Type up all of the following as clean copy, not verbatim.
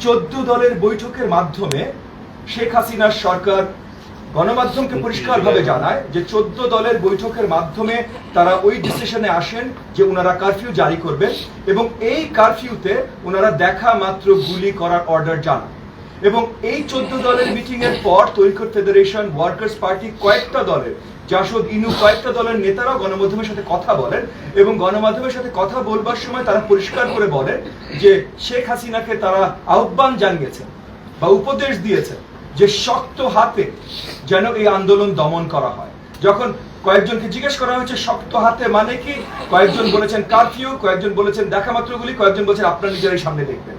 14 দলের বৈঠকের মাধ্যমে শেখ হাসিনার সরকার গণমাধ্যমকে পরিষ্কারভাবে জানায় যে 14 দলের বৈঠকের মাধ্যমে তারা ওই ডিসিশনে আসেন যে ওনারা কারফিউ জারি করবেন এবং এই কারফিউতে ওনারা দেখা মাত্র গুলি করার অর্ডার জানান। এবং এই 14 দলের মিটিং এর পর তরিকত ফেডারেশন, ওয়ার্কার্স পার্টি, কয়েকটা দলের জাসদ, ইনু, কয়েকটা দলের নেতারা গণমাধ্যমের সাথে কথা বলেন এবং গণমাধ্যমের সাথে কথা বলবার সময় তারা পরিষ্কার করে বলেন যে শেখ হাসিনাকে তারা আহ্বান জানিয়েছেন বা উপদেশ দিয়েছেন যে শক্ত হাতে যেন এই আন্দোলন দমন করা হয়। যখন কয়েকজনকে জিজ্ঞেস করা হয়েছে শক্ত হাতে মানে কি, কয়েকজন বলেছেন কারফিউ, কয়েকজন বলেছেন দেখা মাত্র গুলি, কয়েকজন বলেছেন আপনারা নিজেরাই সামনে দেখবেন।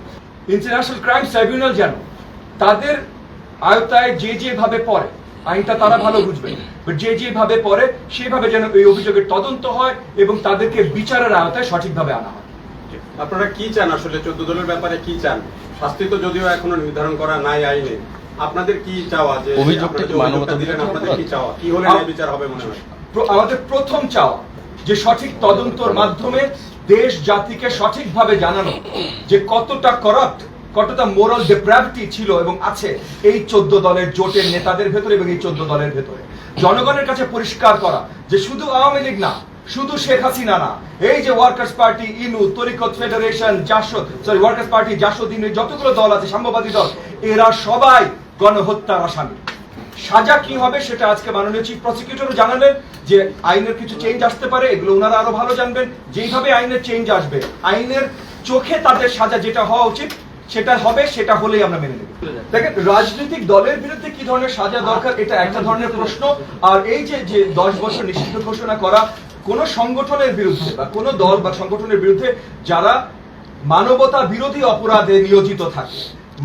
ইন্টারন্যাশনাল ক্রাইম ট্রাইব্যুনাল যেন তাদের আয়তায় যে যেভাবে পড়ে, আইনটা তারা ভালো বুঝবেন, যে যেভাবে পড়ে সেইভাবে যেন এই অভিযোগের তদন্ত হয় এবং তাদেরকে বিচারের আয়তায় সঠিকভাবে আনা হয়। আপনারা কি চান আসলে 14 দলের ব্যাপারে কি চান? শাস্তি তো যদিও এখনো নির্ধারণ করা নাই আইনে, আপনাদের কি চাওয়া যে অভিযোগটা দিলেন, আপনাদের কি চাওয়া, কি হলে ন্যায় বিচার হবে মনে হয়? আমাদের প্রথম চাওয়া যে সঠিক তদন্তর মাধ্যমে দেশ জাতিকে সঠিকভাবে জানানো যে কতটা করাপ্ট, কতটা মোরাল ডেপ্রাভিটি ছিল এবং আছে এই 14 দলের জোটের নেতাদের ভেতরে এবং এই 14 দলের ভেতরে। জনগণের কাছে পরিষ্কার করা যে শুধু আওয়ামী লীগ না, শুধু শেখ হাসিনা না, এই যে ওয়ার্কার্স পার্টি, ইনু, তরিকত ফেডারেশন, ওয়ার্কার্স পার্টি, জাসদ, ইনু, যতগুলো দল আছে, সাম্যবাদী দল, এরা সবাই গণহত্যার আসামি। সাজা কি হবে সেটা আজকে মাননীয় চিফ প্রসিকিউটরও জানালেন যে আইনের কিছু চেঞ্জ আসতে পারে, এগুলো ওনারা আরো ভালো জানবেন। যেইভাবে আইনের চেঞ্জ আসবে, আইনের চোখে তাদের সাজা যেটা হওয়া উচিত সেটা হবে, সেটা হলেই আমরা মেনে নেব। দেখেন, রাজনৈতিক দলের বিরুদ্ধে কি ধরনের সাজা দরকার এটা একটা ধরনের প্রশ্ন, আর এই যে 10 বছর নিষিদ্ধ ঘোষণা করা কোন সংগঠনের বিরুদ্ধে বা কোন দল বা সংগঠনের বিরুদ্ধে যারা মানবতা বিরোধী অপরাধে নিয়োজিত থাকে,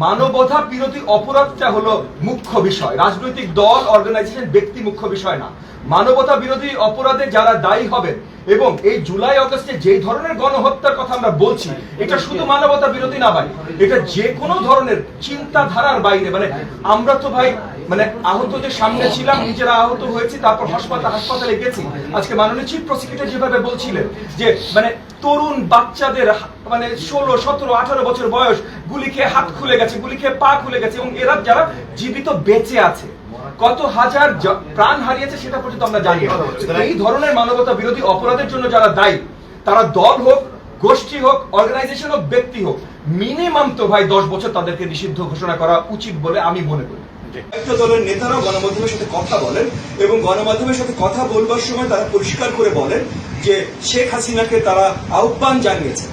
মানবতা বিরোধী অপরাধটা হলো মুখ্য বিষয়। রাজনৈতিক দল, অর্গানাইজেশন, ব্যক্তি মুখ্য বিষয় না। মানবতা বিরোধী অপরাধে যারা দায়ী হবেন এবং এই জুলাই আগস্টে যে ধরনের গণহত্যার কথা আমরা বলছি, এটা শুধু মানবতা বিরোধী না ভাই, এটা যে কোনো ধরনের চিন্তাধারার বাইরে। মানে আমরা তো ভাই আহতদের সামনে ছিলাম, নিজেরা আহত হয়েছি, তারপর হাসপাতালে গেছি। আজকে মাননীয় চিফ প্রসিকিউটর যেভাবে বলছিলেন যে তরুণ বাচ্চাদের 16, 17, 18 বছর বয়স গুলি খেয়ে হাত খুলে গেছে, গুলি খেয়ে পা খুলে গেছে এবং এরা যারা জীবিত বেঁচে আছে, কত হাজার প্রাণ হারিয়েছে সেটা পর্যন্ত আমরা জানি। এই ধরনের মানবতা বিরোধী অপরাধের জন্য যারা দায়ী, তারা দল হোক, গোষ্ঠী হোক, অর্গানাইজেশন হোক, ব্যক্তি হোক, মিনিমাম তো ভাই 10 বছর তাদেরকে নিষিদ্ধ ঘোষণা করা উচিত বলে আমি মনে করি। একটা দলের নেতারাও গণমাধ্যমের সাথে কথা বলেন এবং গণমাধ্যমের সাথে কথা বলবার সময় তারা পরিষ্কার করে বলেন যে শেখ হাসিনাকে তারা আহ্বান জানিয়েছেন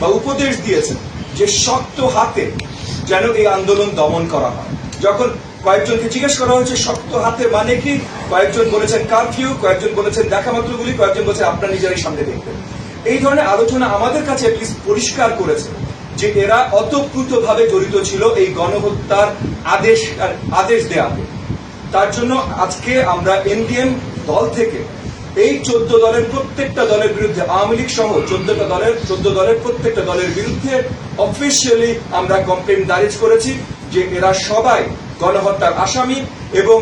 বা উপদেশ দিয়েছেন যে শক্ত হাতে যেন এই আন্দোলন দমন করা হয়। যখন কয়েকজনকে জিজ্ঞেস করা হয়েছে শক্ত হাতে মানে কি, কয়েকজন বলেছেন কারফিউ, কয়েকজন বলেছেন দেখা মাত্র গুলি, কয়েকজন বলেছেন আপনারা নিজেরাই সামনে দেখবেন। এই ধরনের আলোচনা আমাদের কাছে পরিষ্কার করেছে যে এরা অতপ্রুতভাবে জড়িত ছিল এই গণহত্যার আদেশ দেওয়াতে। তার জন্য আজকে আমরা এনডিএম দল থেকে এই 14 দলের প্রত্যেকটা দলের বিরুদ্ধে, আওয়ামী লীগ সহ 14 দলের প্রত্যেকটা দলের বিরুদ্ধে অফিসিয়ালি আমরা কমপ্লেন দায়ের করেছি যে এরা সবাই গণহত্যার আসামি এবং